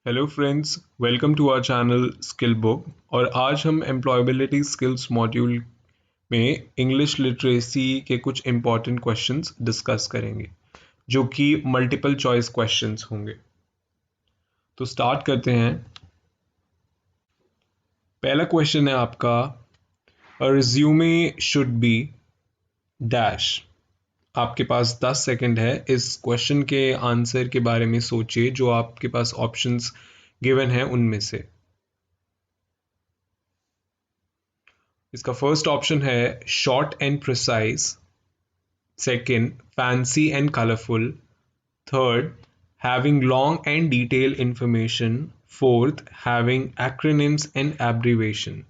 Hello friends, welcome to our channel skill book. और आज हम एम्प्लॉयबिलिटी स्किल्स मॉड्यूल में इंग्लिश लिटरेसी के कुछ इम्पॉर्टेंट क्वेश्चंस डिस्कस करेंगे जो कि मल्टीपल चॉइस क्वेश्चंस होंगे। तो स्टार्ट करते हैं। पहला क्वेश्चन है आपका, अ रिज्यूमे शुड बी डैश। आपके पास 10 सेकंड है इस क्वेश्चन के आंसर के बारे में सोचिए जो आपके पास ऑप्शंस गिवन है उनमें से। इसका फर्स्ट ऑप्शन है short and precise, second fancy and colourful, third having long and detailed information, fourth having acronyms and abbreviation।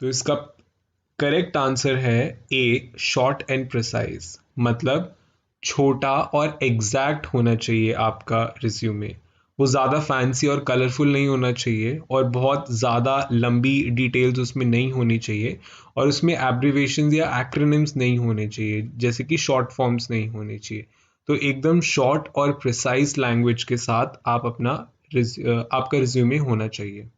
तो इसका करेक्ट आंसर है ए, शॉर्ट एंड प्रिसाइज। मतलब छोटा और एग्जैक्ट होना चाहिए आपका रिज्यूमे। वो ज़्यादा फैंसी और कलरफुल नहीं होना चाहिए और बहुत ज़्यादा लंबी डिटेल्स उसमें नहीं होनी चाहिए और उसमें एब्रीवेशंस या एक्रोनिम्स नहीं होने चाहिए, जैसे कि शॉर्ट फॉर्म्स नहीं होने चाहिए। तो एकदम शॉर्ट और प्रिसाइज लैंग्वेज के साथ आपका रिज्यूमे होना चाहिए।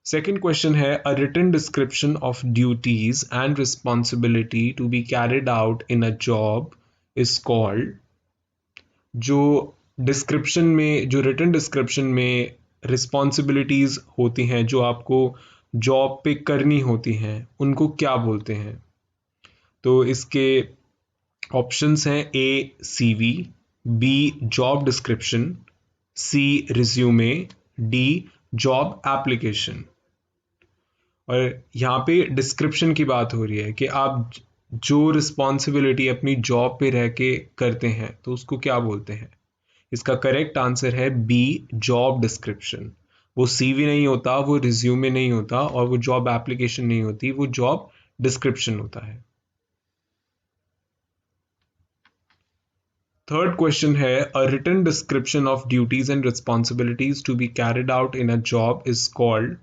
Second question है, a written description of duties and responsibility to be carried out in a job is called। जो डिस्क्रिप्शन में, जो रिटन डिस्क्रिप्शन में रिस्पॉन्सिबिलिटीज़ होती हैं जो आपको जॉब पे करनी होती हैं, उनको क्या बोलते हैं? तो इसके ऑप्शंस हैं ए सीवी, बी जॉब डिस्क्रिप्शन, सी रिज्यूमे, डी जॉब एप्लीकेशन। और यहाँ पे डिस्क्रिप्शन की बात हो रही है कि आप जो रिस्पॉन्सिबिलिटी अपनी जॉब पे रह के करते हैं तो उसको क्या बोलते हैं। इसका करेक्ट आंसर है बी, जॉब डिस्क्रिप्शन। वो सीवी नहीं होता, वो रिज्यूमे नहीं होता और वो जॉब एप्लीकेशन नहीं होती, वो जॉब डिस्क्रिप्शन होता है। थर्ड क्वेश्चन है, a written description of duties and responsibilities to be carried out in a job is called.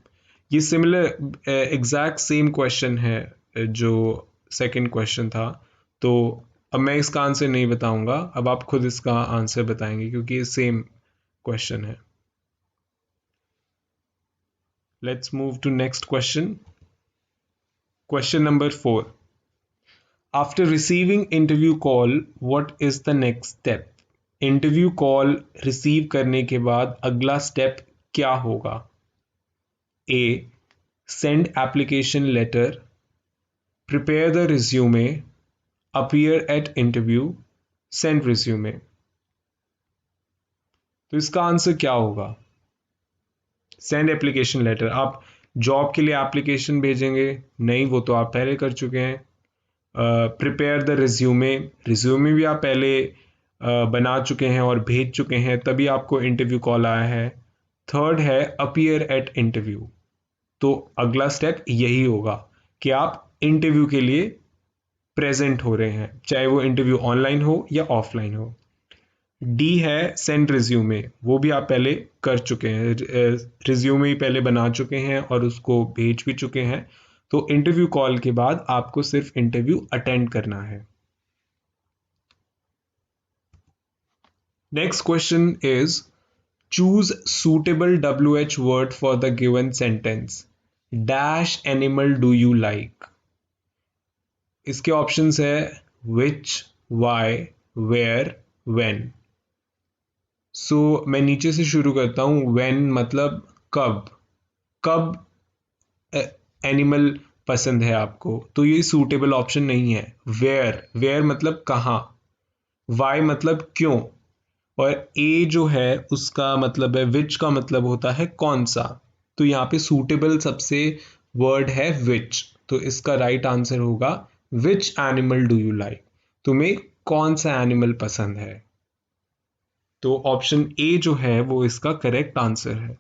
ये सिमिलर एग्जैक्ट सेम क्वेश्चन है जो सेकंड क्वेश्चन था। तो अब मैं इसका आंसर नहीं बताऊंगा, अब आप खुद इसका आंसर बताएंगे क्योंकि ये सेम क्वेश्चन है। Let's move to next question. Question number 4, after receiving interview call what is the next step. Interview call receive करने के बाद अगला स्टेप क्या होगा? ए, send application letter, prepare the resume, appear at interview, send resume। तो इसका answer क्या होगा? Send application letter. आप जॉब के लिए एप्लीकेशन भेजेंगे? नहीं, वो तो आप पहले कर चुके हैं। प्रिपेयर द रिज्यूमे, रिज्यूमे भी आप पहले बना चुके हैं और भेज चुके हैं, तभी आपको इंटरव्यू कॉल आया है। थर्ड है अपीयर एट इंटरव्यू। तो अगला स्टेप यही होगा कि आप इंटरव्यू के लिए प्रेजेंट हो रहे हैं, चाहे वो इंटरव्यू ऑनलाइन हो या ऑफलाइन हो। डी है सेंड रिज्यूमे, वो भी आप पहले कर चुके हैं, रिज्यूमे ही पहले बना चुके हैं और उसको भेज भी चुके हैं। तो इंटरव्यू कॉल के बाद आपको सिर्फ इंटरव्यू अटेंड करना है। Next question is, choose suitable WH word for the given sentence. Dash animal do you like? इसके ऑप्शंस है which, why, where, when। सो मैं नीचे से शुरू करता हूँ। when मतलब कब, कब एनिमल पसंद है आपको, तो ये सूटेबल ऑप्शन नहीं है। वेयर, वेयर मतलब कहाँ, वाई मतलब क्यों, और ए जो है उसका मतलब है, विच का मतलब होता है कौन सा। तो यहाँ पे सूटेबल सबसे वर्ड है विच। तो इसका राइट आंसर होगा which animal do you like. तुम्हें कौन सा एनिमल पसंद है। तो ऑप्शन ए जो है वो इसका करेक्ट आंसर है।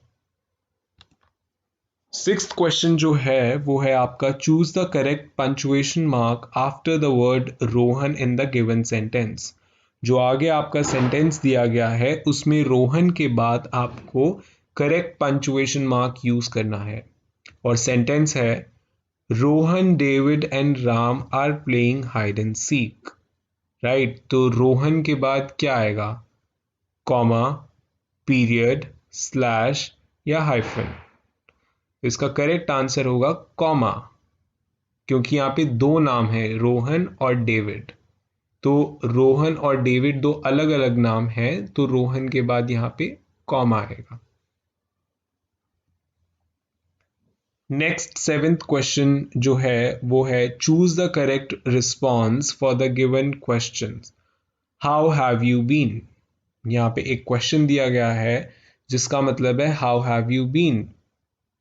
सिक्स्थ क्वेश्चन जो है वो है आपका, choose the correct punctuation mark after the word Rohan in the given sentence. जो आगे आपका सेंटेंस दिया गया है उसमें रोहन के बाद आपको करेक्ट पंचुएशन मार्क यूज करना है। और सेंटेंस है, Rohan, David and Ram are playing hide and seek. Right, तो रोहन के बाद क्या आएगा? कॉमा, पीरियड, स्लैश या हाइफन। इसका करेक्ट आंसर होगा कॉमा, क्योंकि यहाँ पे दो नाम हैं, रोहन और डेविड। तो रोहन और डेविड दो अलग अलग नाम हैं, तो रोहन के बाद यहाँ पे कॉमा आएगा। नेक्स्ट सेवेंथ क्वेश्चन जो है वो है, choose the correct response for the given question. How have you been. यहाँ पे एक क्वेश्चन दिया गया है जिसका मतलब है हाउ हैव यू बीन,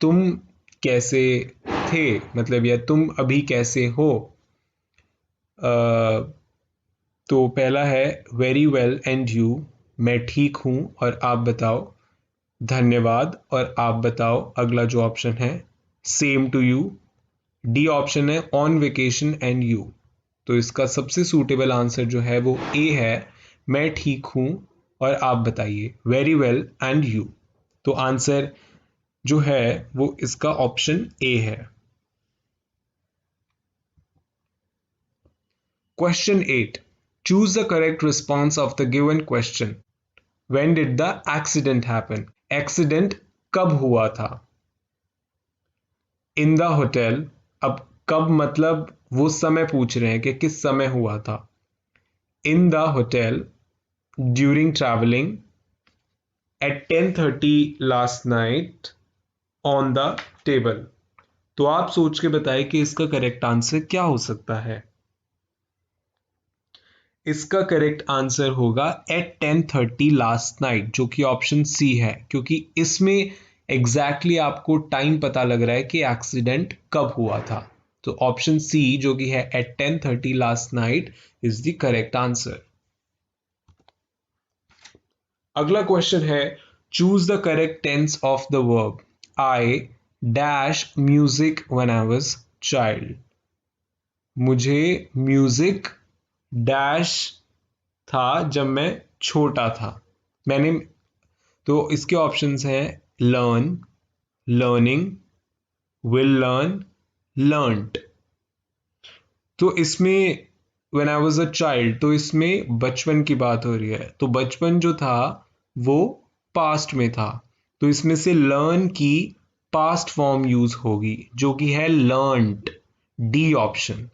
तुम कैसे थे, मतलब या तुम अभी कैसे हो। तो पहला है वेरी वेल एंड यू, मैं ठीक हूं और आप बताओ। धन्यवाद और आप बताओ, अगला जो ऑप्शन है same to you. D option है ऑन वेकेशन एंड यू। तो इसका सबसे सूटेबल आंसर जो है वो ए है, मैं ठीक हूं और आप बताइए, वेरी वेल एंड यू। तो आंसर जो है वो इसका ऑप्शन ए है। Question 8, choose the correct response of the given question. When did the accident happen. Accident कब हुआ था। इन द होटल, अब कब मतलब वो समय पूछ रहे हैं कि किस समय हुआ था। In the hotel, during travelling, at 10:30 last night, on the table. तो आप सोच के बताएं कि इसका करेक्ट आंसर क्या हो सकता है। इसका करेक्ट आंसर होगा एट 10:30 लास्ट नाइट, जो कि ऑप्शन सी है, क्योंकि इसमें एग्जैक्टली आपको टाइम पता लग रहा है कि एक्सीडेंट कब हुआ था। तो ऑप्शन सी जो कि है at 10:30 last night is the correct answer. अगला क्वेश्चन है, choose the correct tense of the verb. I dash music when I was child. मुझे म्यूजिक डैश था जब मैं छोटा था। मैंने, तो इसके ऑप्शंस हैं learn, learning, will learn, learned. तो इसमें when I was a child, तो इसमें बचपन की बात हो रही है, तो बचपन जो था वो पास्ट में था, तो इसमें से लर्न की पास्ट फॉर्म यूज होगी जो कि है लर्नड, डी ऑप्शन।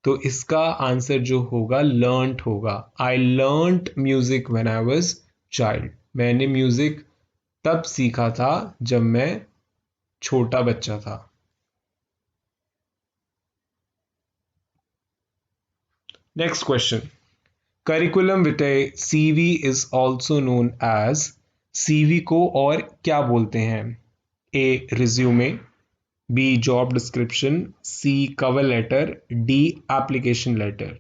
तो इसका आंसर जो होगा लर्नड होगा। I learned music when I was child. मैंने म्यूजिक तब सीखा था जब मैं छोटा बच्चा था। Next question, curriculum vitae CV is also known as. CV को और क्या बोलते हैं। A resume, B job description, C cover letter, D application letter.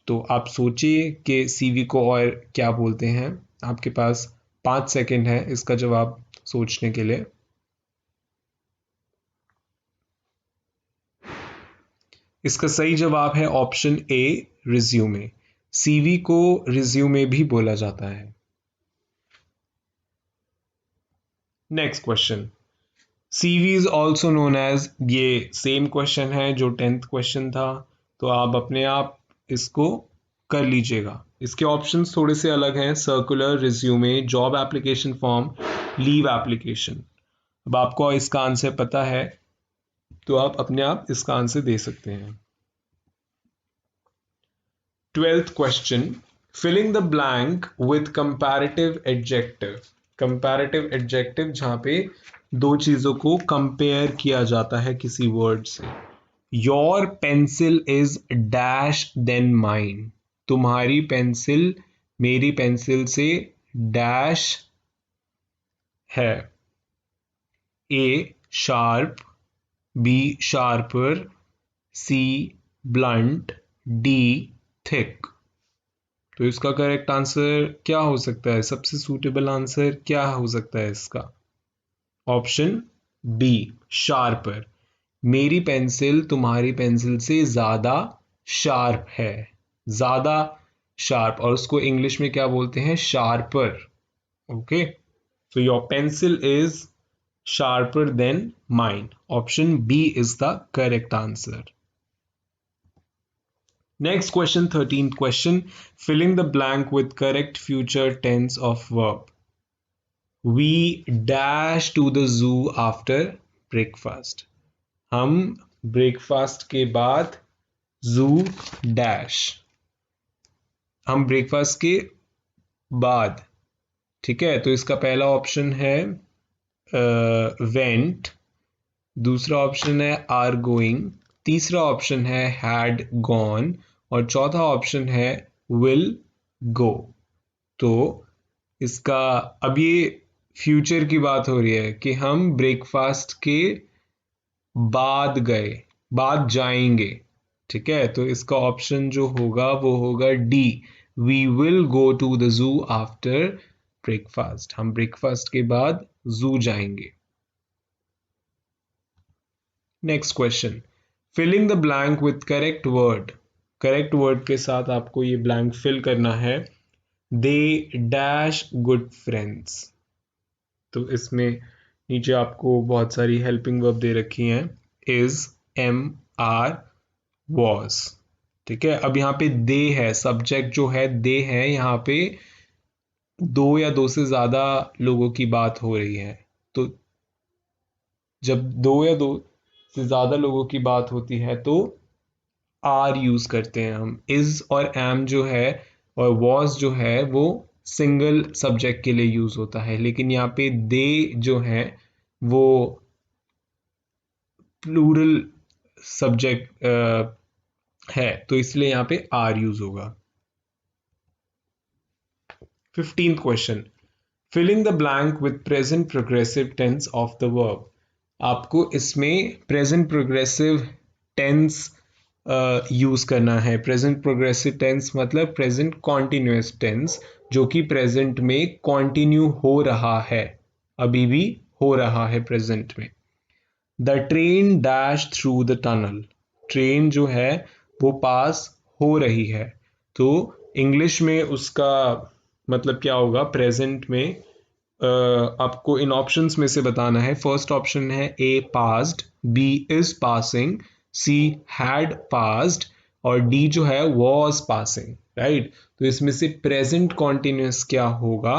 तो आप सोचिए कि सीवी को और क्या बोलते हैं। आपके पास 5 सेकंड है इसका जवाब सोचने के लिए। इसका सही जवाब है ऑप्शन ए रिज्यूमे। सीवी को रिज्यूमे भी बोला जाता है। Next question, CV is also known as, ये सेम क्वेश्चन है जो 10th क्वेश्चन था, तो आप अपने आप इसको कर लीजिएगा। इसके ऑप्शंस थोड़े से अलग हैं, circular, resume, job application form, leave application. अब आपको इसका आंसर पता है तो आप अपने आप इसका आंसर दे सकते हैं। 12th question, filling the blank with comparative adjective. Comparative adjective जहां पे दो चीजों को कंपेयर किया जाता है किसी वर्ड से। Your pencil is dash then mine. तुम्हारी पेंसिल मेरी पेंसिल से डैश है। ए शार्प, बी शार्पर, सी ब्लंट, डी थिक। तो इसका करेक्ट आंसर क्या हो सकता है, सबसे सूटेबल आंसर क्या हो सकता है इसका। Option B sharper. मेरी पेंसिल तुम्हारी पेंसिल से ज्यादा शार्प है, ज्यादा शार्प, और उसको इंग्लिश में क्या बोलते हैं, sharper. Okay, so your pencil is sharper than mine. Option B is the correct answer. Next question, 13th question. Filling the blank with correct future tense of verb. We dash to the zoo after breakfast. हम breakfast के बाद जू dash, हम breakfast के बाद, ठीक है। तो इसका पहला ऑप्शन है वेंट, दूसरा ऑप्शन है आर गोइंग, तीसरा ऑप्शन है हैड गॉन और चौथा ऑप्शन है विल गो। तो इसका, अब ये फ्यूचर की बात हो रही है कि हम ब्रेकफास्ट के बाद गए, बाद जाएंगे, ठीक है। तो इसका ऑप्शन जो होगा वो होगा D, we will go to the zoo after breakfast. हम ब्रेकफास्ट के बाद जू जाएंगे। Next question, filling the blank with correct word. Correct word के साथ आपको ये ब्लैंक फिल करना है। They dash good friends. तो इसमें नीचे आपको बहुत सारी हेल्पिंग वर्ब दे रखी हैं, इज, एम, आर, वॉज, ठीक है। अब यहाँ पे दे है, सब्जेक्ट जो है दे है, यहाँ पे दो या दो से ज्यादा लोगों की बात हो रही है। तो जब दो या दो से ज्यादा लोगों की बात होती है तो आर यूज करते हैं हम। इज और एम जो है और वॉज जो है वो सिंगल सब्जेक्ट के लिए यूज होता है, लेकिन यहाँ पे दे जो है वो प्लूरल सब्जेक्ट है, तो इसलिए यहाँ पे आर यूज होगा। 15th question, filling the blank with present progressive tense of the verb. आपको इसमें प्रेजेंट प्रोग्रेसिव टेंस यूज करना है। प्रेजेंट प्रोग्रेसिव टेंस मतलब प्रेजेंट कॉन्टिन्यूअस टेंस, जो कि प्रेजेंट में कॉन्टिन्यू हो रहा है, अभी भी हो रहा है प्रेजेंट में। The train dash through the tunnel. Train जो है वो पास हो रही है, तो इंग्लिश में उसका मतलब क्या होगा प्रेजेंट में। आपको इन ऑप्शंस में से बताना है। फर्स्ट ऑप्शन है A passed, B is passing, C had passed और डी जो है वॉज पासिंग, राइट। तो इसमें से प्रेजेंट कॉन्टिन्यूअस क्या होगा?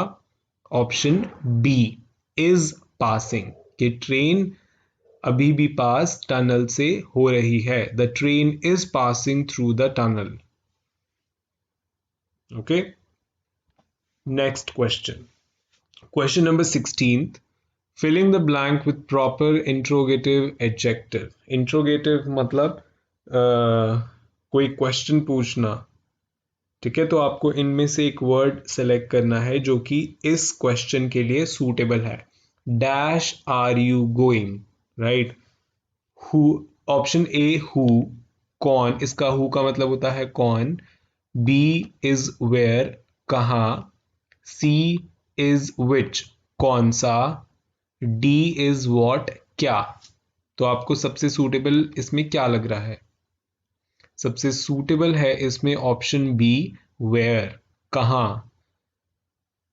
ऑप्शन बी, इज पासिंग, कि ट्रेन अभी भी पास टनल से हो रही है। The train is passing through the tunnel. Okay, next question, question number 16th, filling the blank with proper interrogative adjective. Interrogative मतलब कोई क्वेश्चन पूछना, ठीक है। तो आपको इनमें से एक वर्ड सेलेक्ट करना है जो कि इस क्वेश्चन के लिए सूटेबल है। Dash are you going, right. Who, option A who, कौन, इसका हु का मतलब होता है कौन। बी इज वेयर, कहाँ। सी इज विच, कौन सा। डी इज वॉट, क्या। तो आपको सबसे सूटेबल इसमें क्या लग रहा है? सबसे सूटेबल है इसमें ऑप्शन बी, वेयर, कहाँ।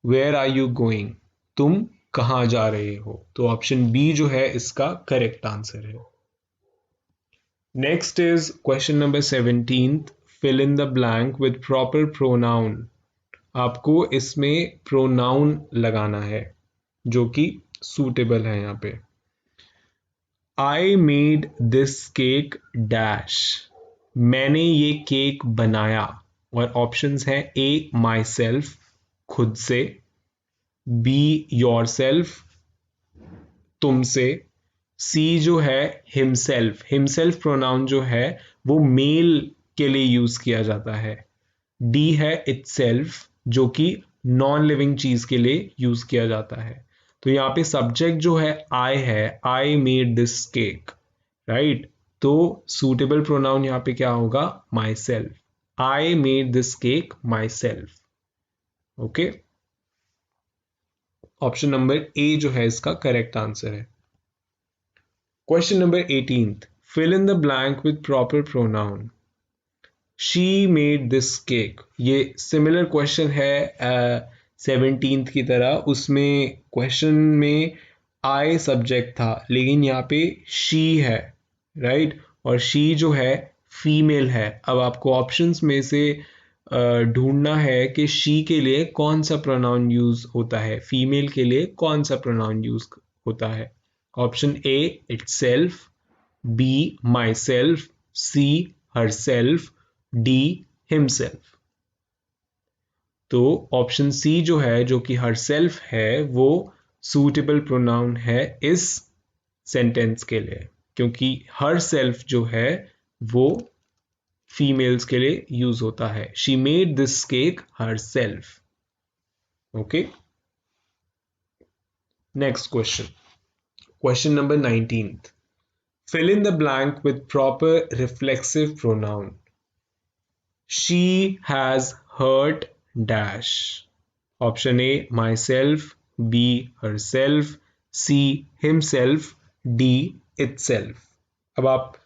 वेयर आर यू गोइंग, तुम कहाँ जा रहे हो। तो ऑप्शन बी जो है इसका करेक्ट आंसर है। Next is question number 17th, fill in the blank with proper pronoun. आपको इसमें प्रोनाउन लगाना है जो कि सूटेबल है। यहाँ पे आई मेड दिस केक डैश, मैंने ये केक बनाया। और ऑप्शंस है ए माई सेल्फ, खुद से। बी योर सेल्फ, तुमसे। सी जो है हिमसेल्फ, हिमसेल्फ प्रोनाउन जो है वो मेल के लिए यूज किया जाता है। डी है इटसेल्फ, जो कि नॉन लिविंग चीज के लिए यूज किया जाता है। तो यहाँ पे सब्जेक्ट जो है आई है, I made this cake, right. तो सूटेबल प्रोनाउन यहाँ पे क्या होगा? Myself, I made this cake myself. Okay, option number A जो है इसका करेक्ट आंसर है। Question number 18th, fill in the blank with proper pronoun. She made this cake, ये सिमिलर क्वेश्चन है 17th की तरह। उसमें question में आई सब्जेक्ट था, लेकिन यहाँ पे शी है, राइट। और शी जो है फीमेल है। अब आपको ऑप्शंस में से ढूंढना है कि शी के लिए कौन सा प्रोनाउन यूज होता है, फीमेल के लिए कौन सा प्रोनाउन यूज होता है। Option A itself, B myself, C herself, D himself. तो ऑप्शन सी जो है, जो कि हरसेल्फ है, वो सूटेबल प्रोनाउन है इस सेंटेंस के लिए, क्योंकि हर सेल्फ जो है वो फीमेल्स के लिए यूज होता है। She made this cake herself. Okay, next question, question number 19। Fill in the blank with proper reflexive pronoun. She has hurt dash. Option A myself, B herself, C himself, D itself. अब आप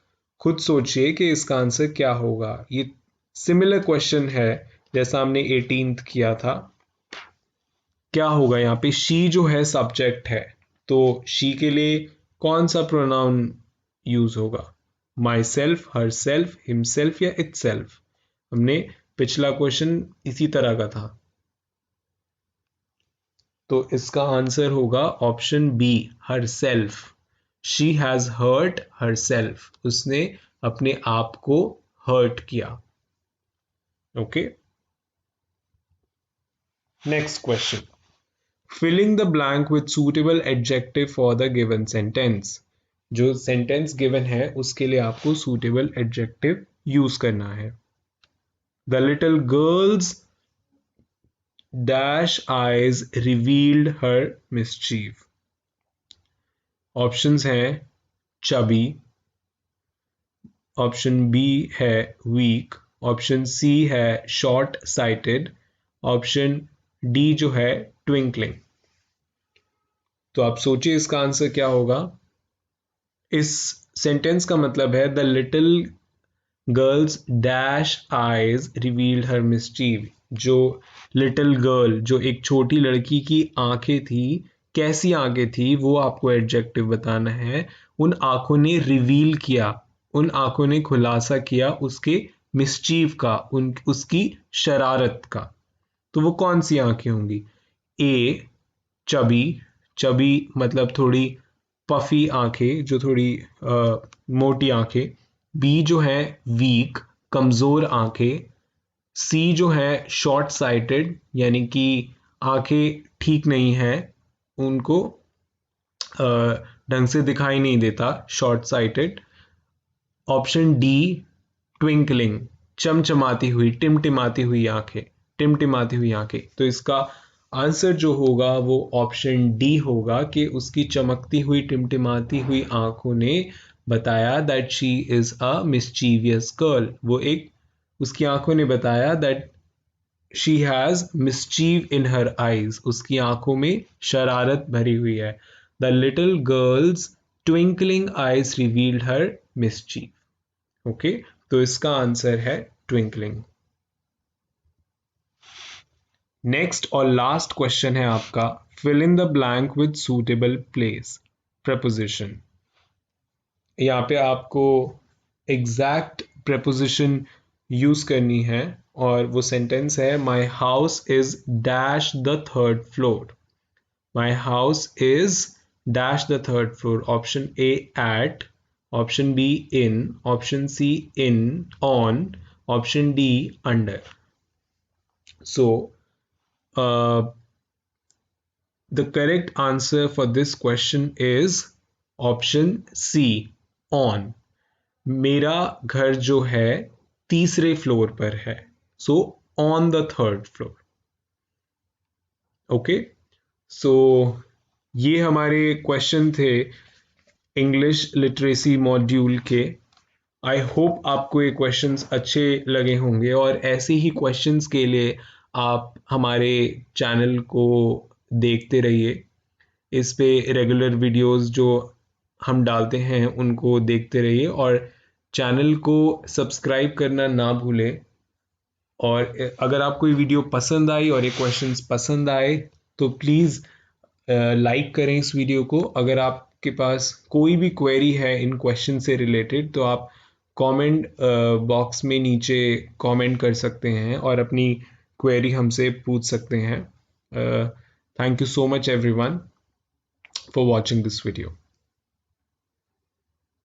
खुद सोचिए कि इसका answer क्या होगा। ये similar question है जैसा हमने 18th किया था। क्या होगा यहाँ पे, शी जो है सब्जेक्ट है, तो शी के लिए कौन सा प्रोनाउन यूज होगा, my self, her self, himself या इटसेल्फ। हमने पिछला क्वेश्चन इसी तरह का था, तो इसका आंसर होगा option B herself. She has hurt herself, उसने अपने आप को हर्ट किया। Okay, next question, filling the blank with suitable adjective for the given sentence. जो सेंटेंस गिवन है उसके लिए आपको सूटेबल एडजेक्टिव यूज करना है। The little girl's dash eyes revealed her mischief. Options हैं चबी, ऑप्शन बी है वीक, ऑप्शन सी है शॉर्ट साइटेड, ऑप्शन डी जो है ट्विंकलिंग। तो आप सोचिए इसका आंसर क्या होगा। इस सेंटेंस का मतलब है the little girl's dash eyes revealed her mischief. जो लिटिल गर्ल, जो एक छोटी लड़की की आंखें थी, कैसी आंखें थी वो आपको एडजेक्टिव बताना है। उन आंखों ने रिवील किया, उन आंखों ने खुलासा किया उसके मिसचीव का, उसकी शरारत का। तो वो कौन सी आंखें होंगी। ए चबी, चबी मतलब थोड़ी पफी आंखें, जो थोड़ी मोटी आंखें। बी जो है वीक, कमजोर आंखें। सी जो है शॉर्ट साइटेड, यानी कि आंखें ठीक नहीं है, उनको ढंग से दिखाई नहीं देता, short sighted. Option D twinkling, चमचमाती हुई, टिमटिमाती हुई आंखें, टिमटिमाती हुई आंखें। तो इसका आंसर जो होगा वो ऑप्शन डी होगा कि उसकी चमकती हुई, टिमटिमाती हुई आंखों ने बताया that she is a mischievous girl. वो एक, उसकी आंखों ने बताया that she has mischief in her eyes, उसकी आंखों में शरारत भरी हुई है। The little girl's twinkling eyes revealed her mischief. Okay, तो इसका आंसर है ट्विंकलिंग। नेक्स्ट और लास्ट क्वेश्चन है आपका, fill in the blank with suitable place preposition. यहाँ पे आपको एग्जैक्ट प्रपोजिशन यूज करनी है, और वो सेंटेंस है my house is dash the third floor. My house is dash the third floor. Option A at, option B in, option C in on, option D under. So the correct answer for this question is option C on। मेरा घर जो है तीसरे floor पर है, so on the third floor. Okay, so ये हमारे question थे इंग्लिश लिटरेसी मॉड्यूल के। आई होप आपको ये क्वेश्चंस अच्छे लगे होंगे, और ऐसे ही क्वेश्चंस के लिए आप हमारे चैनल को देखते रहिए। इस पे रेगुलर वीडियोस जो हम डालते हैं उनको देखते रहिए, और चैनल को सब्सक्राइब करना ना भूलें। और अगर आपको ये वीडियो पसंद आई और ये क्वेश्चंस पसंद आए तो प्लीज़ लाइक करें इस वीडियो को। अगर आपके पास कोई भी क्वेरी है इन क्वेश्चन से रिलेटेड तो आप कमेंट बॉक्स में नीचे कमेंट कर सकते हैं और अपनी क्वेरी हमसे पूछ सकते हैं। Thank you so much everyone for watching this video.